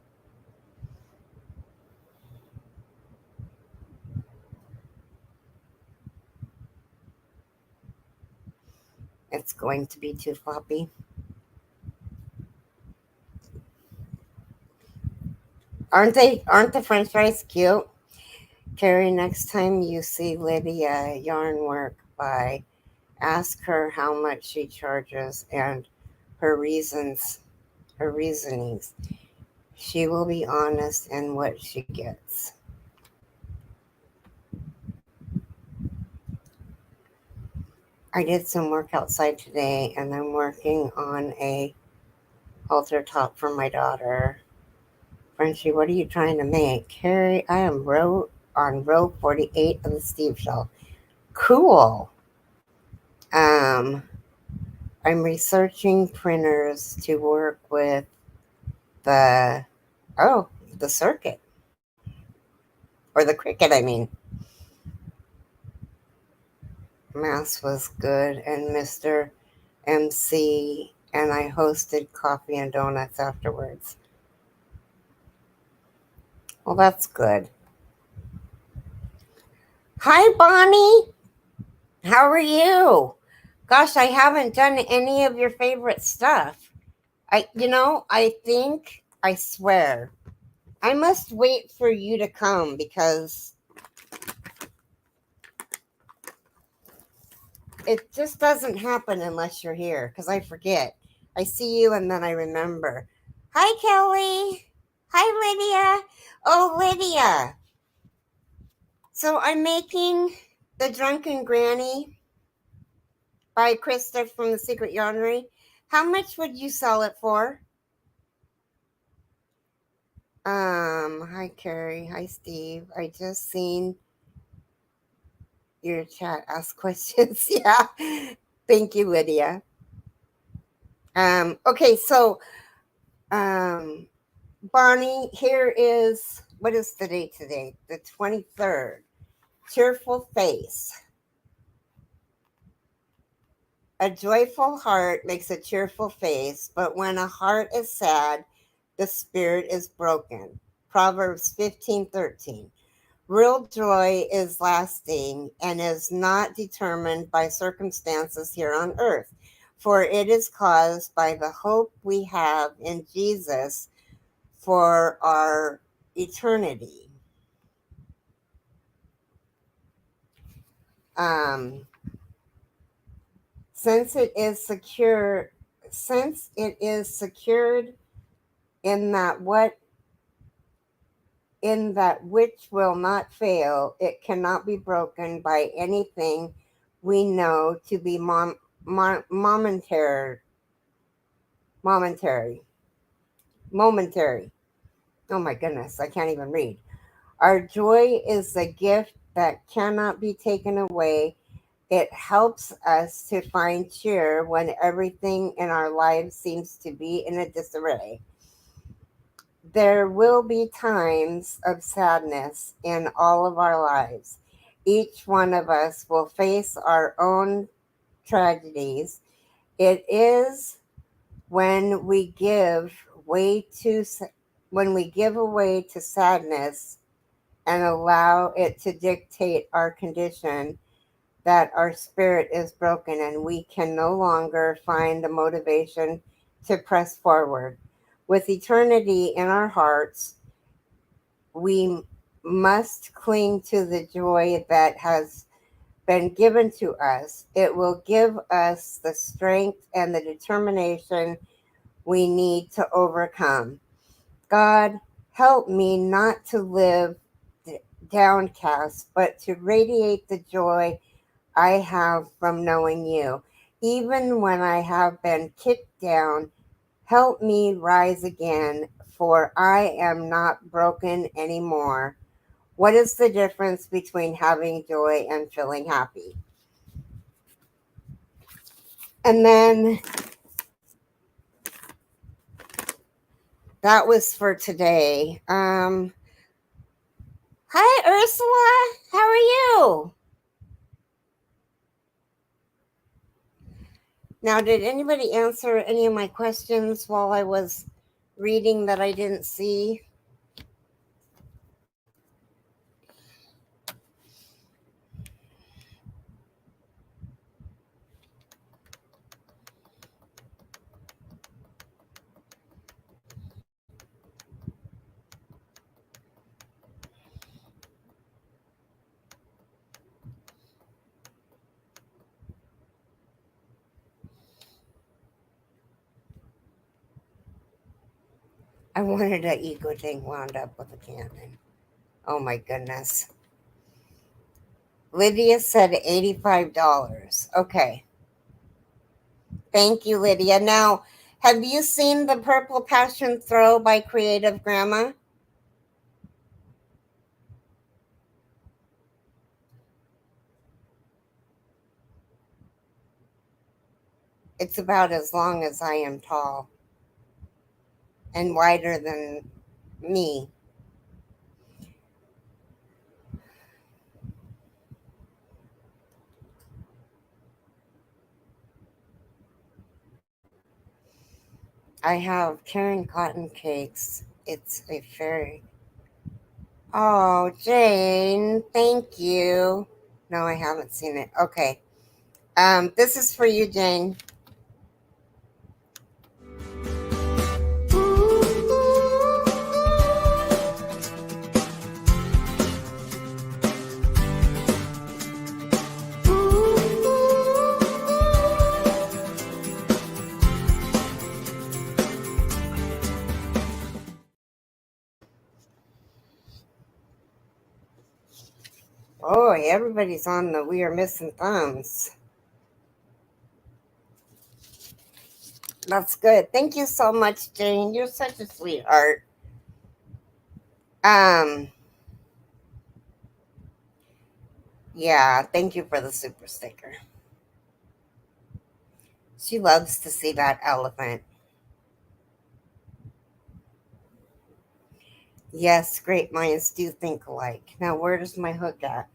It's going to be too floppy. Aren't they? Aren't the French fries cute? Keri, next time you see Lydia yarn work by, ask her how much she charges and her reasons, her reasonings. She will be honest in what she gets. I did some work outside today, and I'm working on a halter top for my daughter. Frenchie, what are you trying to make? Keri, I am on row 48 of the Steve Shell. Cool. I'm researching printers to work with the the circuit, or the cricket. I mean, Mass was good, and Mr. MC and I hosted coffee and donuts afterwards. Well, that's good. Hi, Bonnie. How are you? Gosh, I haven't done any of your favorite stuff. I swear, I must wait for you to come because it just doesn't happen unless you're here because I forget. I see you and then I remember. Hi, Kelly. Hi, Lydia. Oh, Lydia. So I'm making the Drunken Granny by Krista from the Secret Yarnery. How much would you sell it for? Hi, Keri. Hi, Steve. I just seen your chat. Ask questions. Yeah. Thank you, Lydia. Okay, so Bonnie, here is, what is the date today? The 23rd. Cheerful face. A joyful heart makes a cheerful face, but when a heart is sad, the spirit is broken. Proverbs 15:13. Real joy is lasting and is not determined by circumstances here on earth, for it is caused by the hope we have in Jesus for our eternity. Um, since it is secured in that which will not fail, it cannot be broken by anything we know to be momentary. Oh my goodness, I can't even read. Our joy is a gift that cannot be taken away. It helps us to find cheer when everything in our lives seems to be in a disarray. There will be times of sadness in all of our lives. Each one of us will face our own tragedies. It is when we give way to sadness and allow it to dictate our condition that our spirit is broken and we can no longer find the motivation to press forward. With eternity in our hearts, we must cling to the joy that has been given to us. It will give us the strength and the determination we need to overcome. God, help me not to live downcast, but to radiate the joy I have from knowing you. Even when I have been kicked down, help me rise again, for I am not broken anymore. What is the difference between having joy and feeling happy? And then that was for today. Hi, Ursula. How are you? Now, did anybody answer any of my questions while I was reading that I didn't see? I wanted an ego thing wound up with a cannon. Oh my goodness. Lydia said $85. Okay. Thank you, Lydia. Now, have you seen the Purple Passion Throw by Creative Grandma? It's about as long as I am tall and wider than me. I have Karen Cotton Cakes. It's a fairy. Oh, Jane, thank you. No, I haven't seen it. Okay. This is for you, Jane. Oh, everybody's on the We Are Missing Thumbs. That's good. Thank you so much, Jane. You're such a sweetheart. Yeah, thank you for the super sticker. She loves to see that elephant. Yes, great minds do think alike. Now, where does my hook at?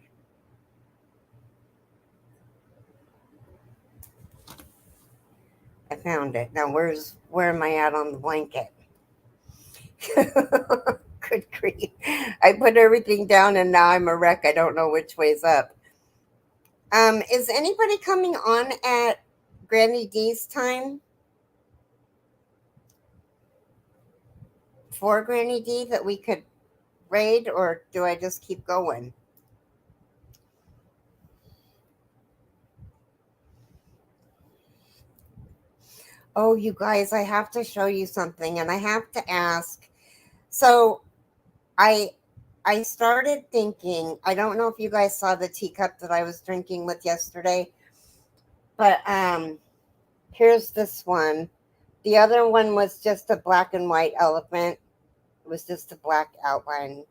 I found it. Now, where am I at on the blanket? Good grief. I put everything down and now I'm a wreck. I don't know which way's up. Is anybody coming on at Granny D's time? For Granny D that we could raid, or do I just keep going? Oh, you guys, I have to show you something and I have to ask. So I started thinking, I don't know if you guys saw the teacup that I was drinking with yesterday, but here's this one. The other one was just a black and white elephant. It was just a black outline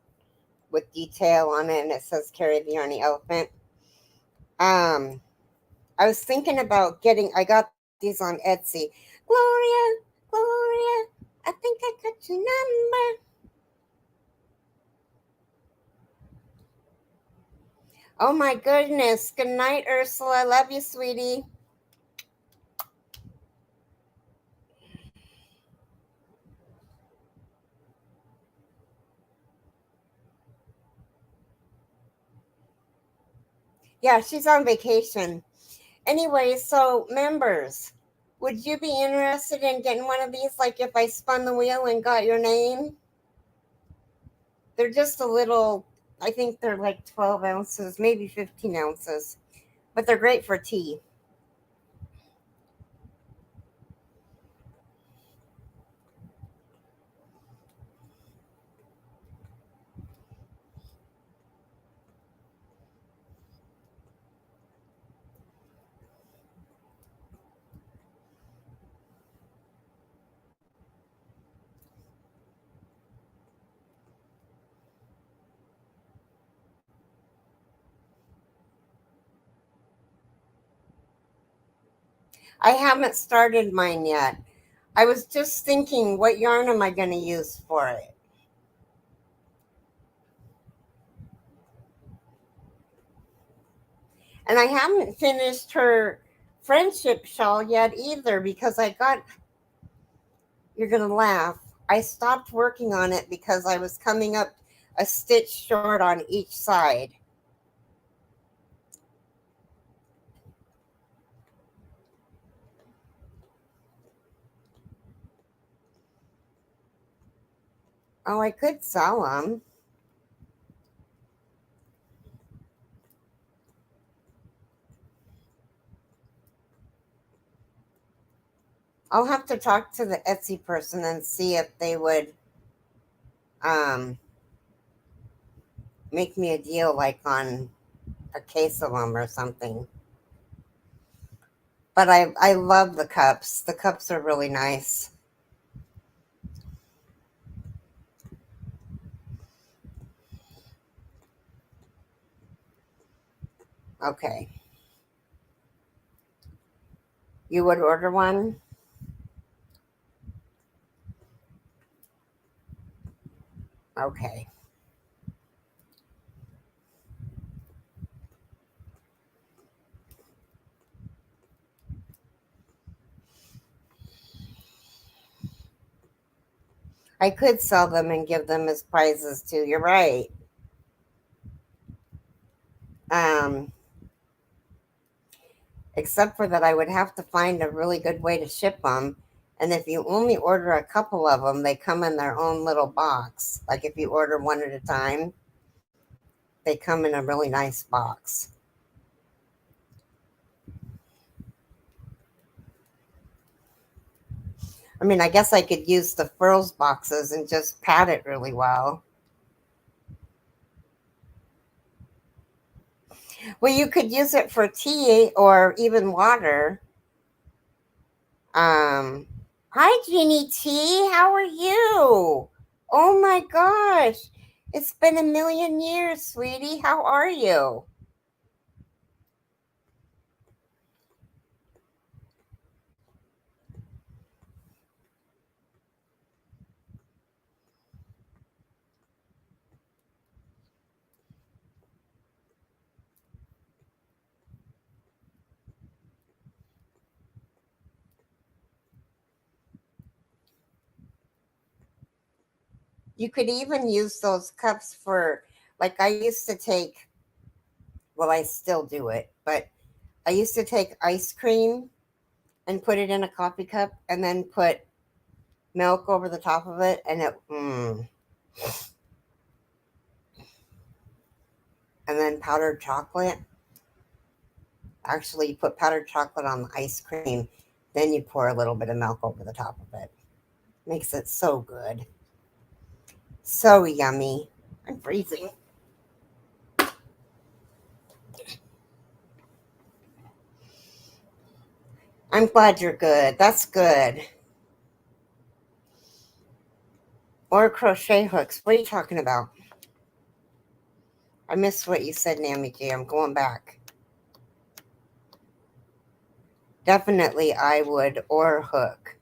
with detail on it, and it says Keri the Yarny Elephant. I was thinking about I got these on Etsy. Gloria, I think I got your number. Oh my goodness. Good night, Ursula. I love you, sweetie. Yeah, she's on vacation. Anyway, so members, would you be interested in getting one of these? Like if I spun the wheel and got your name? They're just a little, I think they're like 12 ounces, maybe 15 ounces, but they're great for tea. I haven't started mine yet. I was just thinking, what yarn am I going to use for it? And I haven't finished her friendship shawl yet either because you're going to laugh. I stopped working on it because I was coming up a stitch short on each side. Oh, I could sell them. I'll have to talk to the Etsy person and see if they would make me a deal like on a case of them or something. But I love the cups. The cups are really nice. Okay. You would order one? Okay. I could sell them and give them as prizes too. You're right. Um, except for that, I would have to find a really good way to ship them. And if you only order a couple of them, they come in their own little box. Like if you order one at a time, they come in a really nice box. I mean, I guess I could use the frills boxes and just pat it really well. Well, you could use it for tea or even water. Hi, Jeannie T. How are you? Oh my gosh. It's been a million years, sweetie. How are you? You could even use those cups for, like, I used to take, well, I still do it, but I used to take ice cream and put it in a coffee cup and then put milk over the top of it, and and then powdered chocolate. Actually, you put powdered chocolate on the ice cream, then you pour a little bit of milk over the top of it. Makes it so good. So yummy. I'm freezing. I'm glad you're good. That's good. Or crochet hooks. What are you talking about? I missed what you said, Nammy G. I'm going back. Definitely I would, or hook.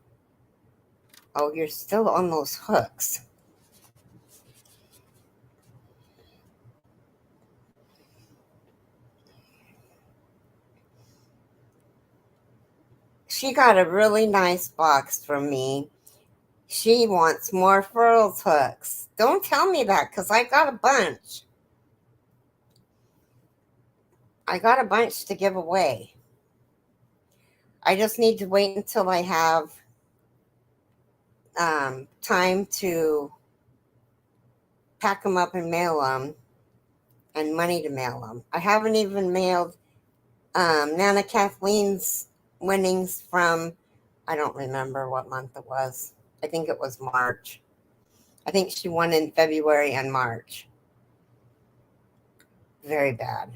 Oh, you're still on those hooks. She got a really nice box from me. She wants more furls hooks. Don't tell me that because I got a bunch. I got a bunch to give away. I just need to wait until I have time to pack them up and mail them and money to mail them. I haven't even mailed Nana Kathleen's winnings from, I don't remember what month it was. I think it was March. I think she won in February and March. Very bad.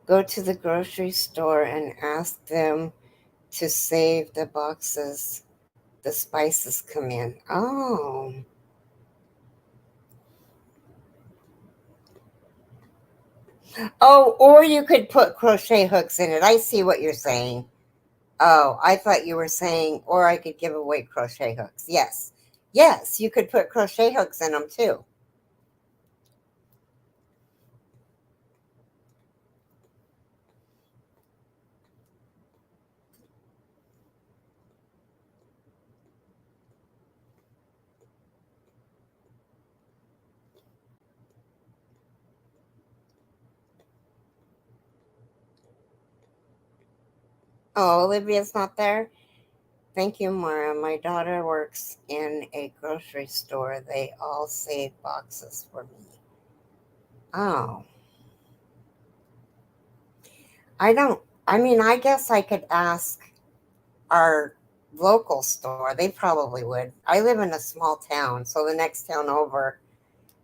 Go to the grocery store and ask them to save the boxes the spices come in. Oh. Oh, or you could put crochet hooks in it. I see what you're saying. Oh, I thought you were saying, or I could give away crochet hooks. Yes. Yes, you could put crochet hooks in them too. Oh, Olivia's not there? Thank you, Mara. My daughter works in a grocery store. They all save boxes for me. Oh, I don't, I mean, I guess I could ask our local store, they probably would. I live in a small town, so the next town over,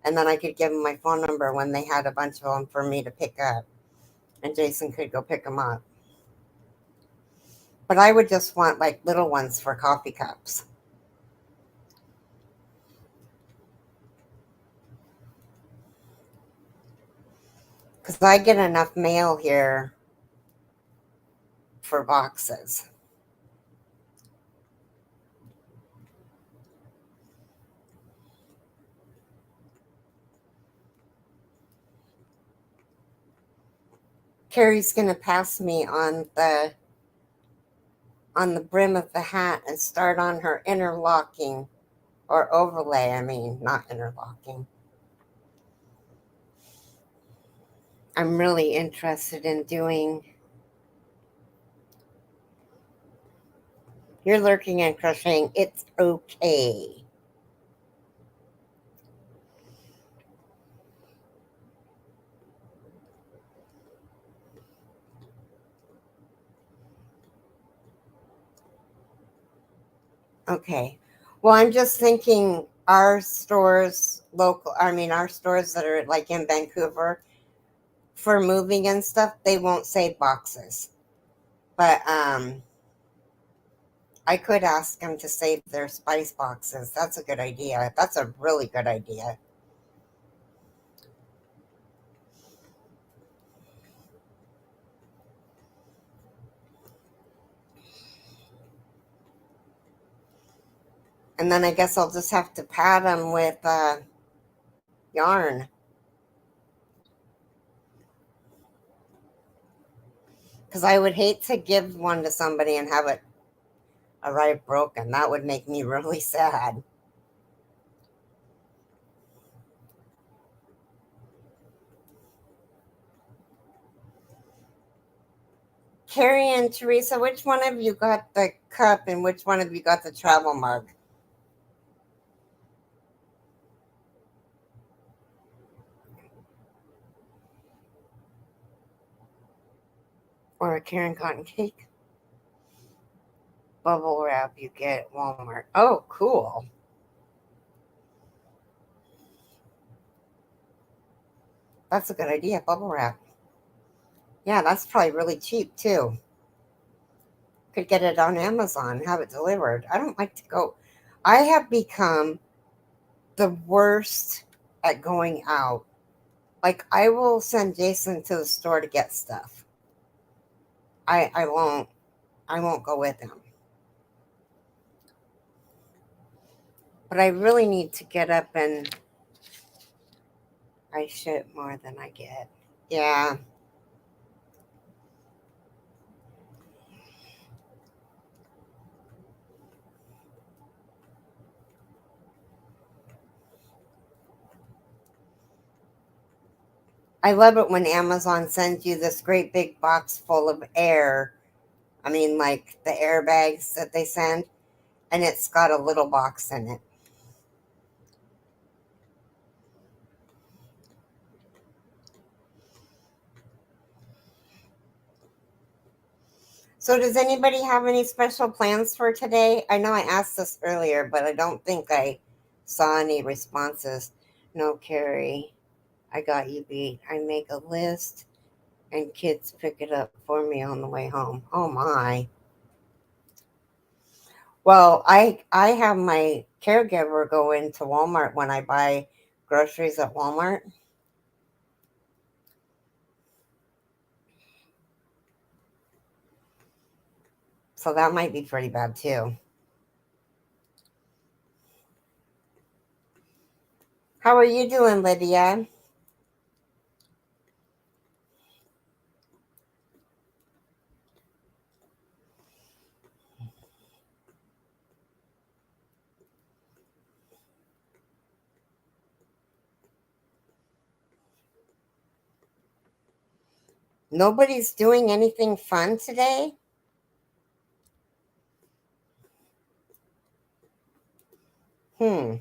and then I could give them my phone number when they had a bunch of them for me to pick up, and Jason could go pick them up. But I would just want like little ones for coffee cups. Because I get enough mail here for boxes. Keri's going to pass me on the brim of the hat and start on her interlocking or overlay. I mean, not interlocking. I'm really interested in doing. You're lurking and crocheting. It's okay. Okay. Well, I'm just thinking our stores local, I mean, our stores that are like in Vancouver for moving and stuff, they won't say boxes. But I could ask them to save their spice boxes. That's a good idea. That's a really good idea. And then I guess I'll just have to pad them with yarn. Because I would hate to give one to somebody and have it arrive broken. That would make me really sad. Carrie and Teresa, which one of you got the cup and which one of you got the travel mug? Or a Karen cotton cake? Bubble wrap you get at Walmart. Oh, cool. That's a good idea. Bubble wrap. Yeah, that's probably really cheap too. Could get it on Amazon, have it delivered. I don't like to go. I have become the worst at going out. Like I will send Jason to the store to get stuff. I won't go with him. But I really need to get up and I shit more than I get. Yeah. I love it when Amazon sends you this great big box full of air. I mean, like the airbags that they send, and it's got a little box in it. So, does anybody have any special plans for today? I know I asked this earlier, but I don't think I saw any responses. No, Keri, I got you beat. I make a list and kids pick it up for me on the way home. Oh my. Well, I have my caregiver go into Walmart when I buy groceries at Walmart. So that might be pretty bad too. How are you doing, Lydia? Nobody's doing anything fun today? Hmm.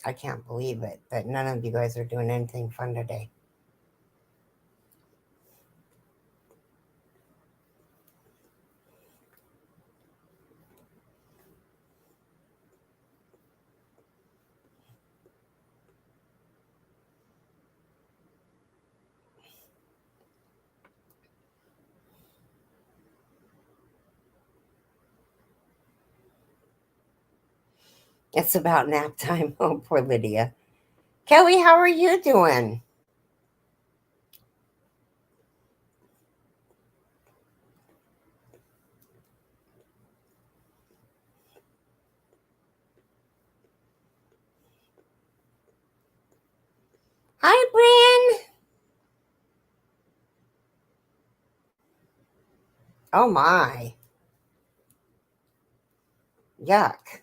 I can't believe it that none of you guys are doing anything fun today. It's about nap time. Oh, poor Lydia. Kelly, how are you doing? Hi, Bryn. Oh, my. Yuck.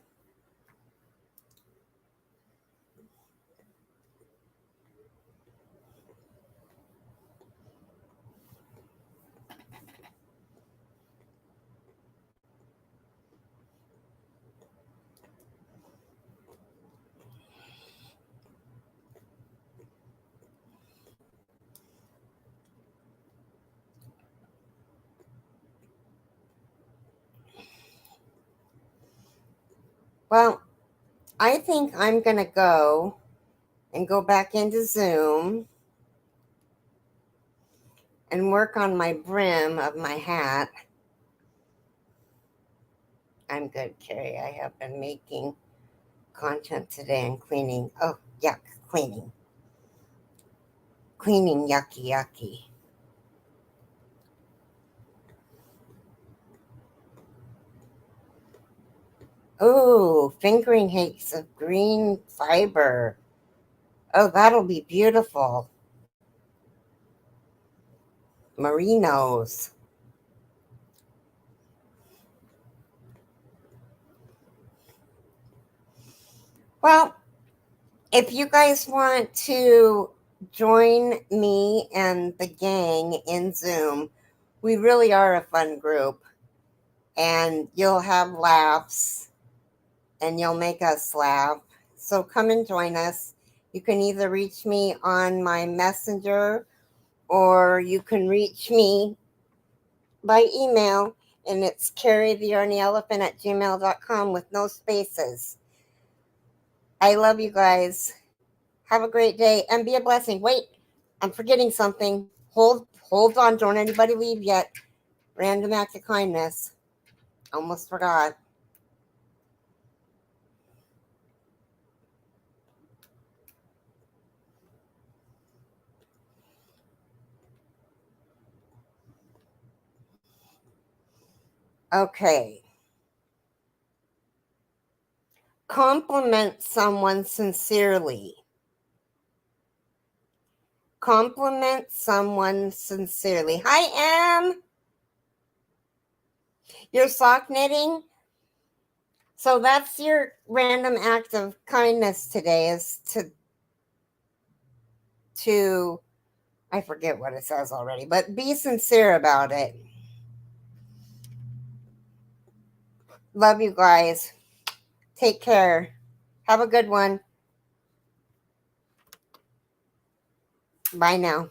Well, I think I'm going to go back into Zoom and work on my brim of my hat. I'm good, Keri. I have been making content today and cleaning. Oh, yuck, cleaning. Cleaning, yucky, yucky. Oh, fingering cakes of green fiber. Oh, that'll be beautiful. Merinos. Well, if you guys want to join me and the gang in Zoom, we really are a fun group. And you'll have laughs and you'll make us laugh. So come and join us. You can either reach me on my messenger or you can reach me by email, and it's keritheyarnyelephant@gmail.com with no spaces. I love you guys. Have a great day and be a blessing. Wait, I'm forgetting something. Hold on. Don't anybody leave yet. Random act of kindness. Almost forgot. Okay. Compliment someone sincerely. Compliment someone sincerely. Hi, Em. You're sock knitting? So that's your random act of kindness today, is to I forget what it says already, but be sincere about it. Love you guys. Take care. Have a good one. Bye now.